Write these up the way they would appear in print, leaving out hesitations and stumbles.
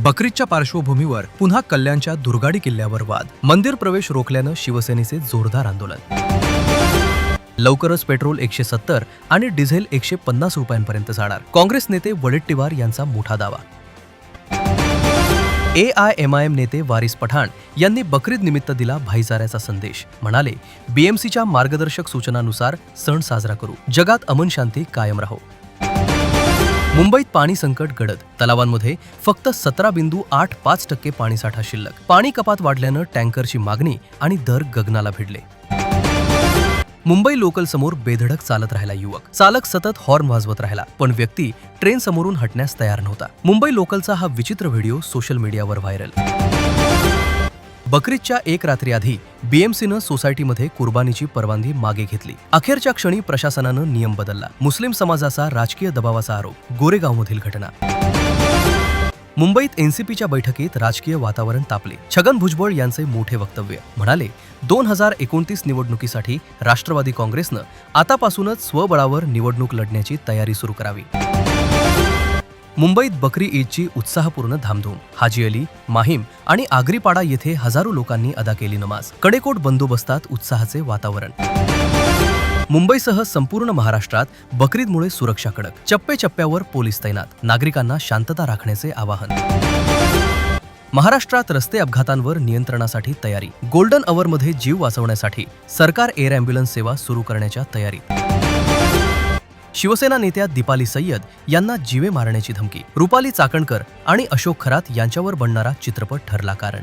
बकरीदच्या पार्श्वभूमीवर पुन्हा कल्याणच्या दुर्गाडी किल्ल्यावर वाद. मंदिर प्रवेश रोखल्यानं शिवसेनेचे जोरदार आंदोलन. लवकरच पेट्रोल 170 आणि डिझेल 150 रुपयांपर्यंत जाणार. काँग्रेस नेते वडेट्टीवार यांचा मोठा दावा. AIMIM नेते वारिस पठाण यांनी बकरीद निमित्त दिला भाईचाऱ्याचा संदेश. म्हणाले, BMCच्या मार्गदर्शक सूचनानुसार सण साजरा करू. जगात अमन शांती कायम राहो. मुंबईत पाणी संकट गडद. तलावांमध्ये फक्त 17.85% पाणीसाठा शिल्लक. पाणी कपात वाढल्यानं टँकरची मागणी आणि दर गगनाला भिडले. मुंबई लोकल समोर बेधडक चालत राहिला युवक. चालक सतत हॉर्न वाजवत राहिला, पण व्यक्ती ट्रेन समोरून हटण्यास तयार नव्हता. मुंबई लोकलचा हा विचित्र व्हिडिओ सोशल मीडियावर व्हायरल. बकरीदच्या एक रात्री आधी BMCनं सोसायटीमध्ये कुर्बानीची परवानगी मागे घेतली. अखेरच्या क्षणी प्रशासनानं नियम बदलला. मुस्लिम समाजाचा राजकीय दबावाचा आरोप. गोरेगावमधील घटना. मुंबईत NCPच्या बैठकीत राजकीय वातावरण तापले. छगन भुजबळ यांचे मोठे वक्तव्य. म्हणाले, 2029 निवडणुकीसाठी राष्ट्रवादी काँग्रेसनं आतापासूनच स्वबळावर निवडणूक लढण्याची तयारी सुरू करावी. मुंबईत बकरी ईदची उत्साहपूर्ण धामधूम. हाजी अली, माहीम आणि आगरीपाडा येथे हजारो लोकांनी अदा केली नमाज. कडेकोट बंदोबस्तात उत्साहाचे वातावरण. मुंबईसह संपूर्ण महाराष्ट्रात बकरीदमुळे सुरक्षा कडक. चप्प्यावर पोलीस तैनात. नागरिकांना शांतता राखण्याचे आवाहन. महाराष्ट्रात रस्ते अपघातांवर नियंत्रणासाठी तयारी. गोल्डन अवरमध्ये जीव वाचवण्यासाठी सरकार एअर अँब्युलन्स सेवा सुरू करण्याच्या तयारीत. शिवसेना नेत्या दीपाली सय्यद यांना जीवे मारण्याची धमकी. रुपाली चाकणकर आणि अशोक खरात यांच्यावर बनणारा चित्रपट ठरला कारण.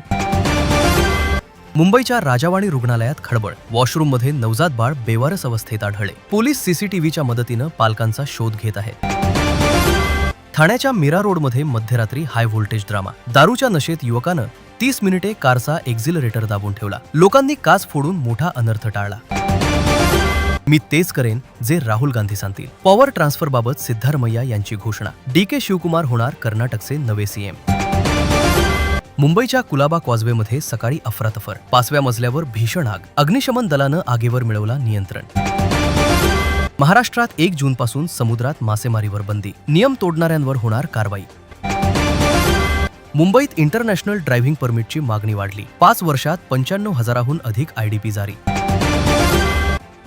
मुंबईच्या राजावाणी रुग्णालयात खळबळ. वॉशरूममध्ये नवजात बाळ बेवारस अवस्थेत आढळले. पोलीस CCTVच्या मदतीनं पालकांचा शोध घेत आहेत. ठाण्याच्या मीरा रोडमध्ये मध्यरात्री हाय व्होल्टेज ड्रामा. दारूच्या नशेत युवकानं 30 मिनिटे कारचा एक्झिलरेटर दाबून ठेवला. लोकांनी काच फोडून मोठा अनर्थ टाळला. मी तेच करेन जे राहुल गांधी सांगतील. पॉवर ट्रान्सफरबाबत सिद्धारमैया यांची घोषणा. DK शिवकुमार होणार कर्नाटकचे नवे CM. मुंबईच्या कुलाबा कॉजवेमध्ये सकाळी अफरातफर. 5व्या मजल्यावर भीषण आग. अग्निशमन दलानं आगीवर मिळवला नियंत्रण. महाराष्ट्रात 1 जूनपासून समुद्रात मासेमारीवर बंदी. नियम तोडणाऱ्यांवर होणार कारवाई. मुंबईत इंटरनॅशनल ड्रायव्हिंग परमिटची मागणी वाढली. 5 वर्षात 95,000हून अधिक IDP जारी.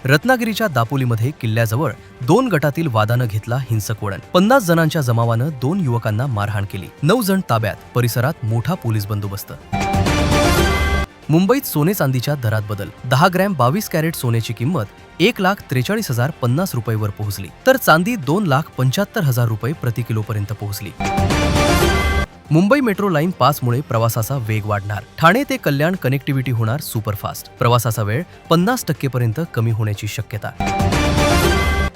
रत्नागिरीच्या दापोलीमध्ये किल्ल्याजवळ 2 गटातील वादानं घेतला हिंसक वळण. 50 जणांच्या जमावानं 2 युवकांना मारहाण केली. 9 जण ताब्यात. परिसरात मोठा पोलीस बंदोबस्त. मुंबईत सोने चांदीच्या दरात बदल. 10 ग्रॅम 22 कॅरेट सोन्याची किंमत 1,43,050 रुपयेवर पोहोचली, तर चांदी 2,75,000 रुपये प्रति किलोपर्यंत पोहोचली. मुंबई मेट्रो लाईन 5 मुळे प्रवासाचा वेग वाढणार. ठाणे ते कल्याण कनेक्टिव्हिटी होणार सुपरफास्ट. प्रवासाचा वेळ 50% पर्यंत कमी होण्याची शक्यता.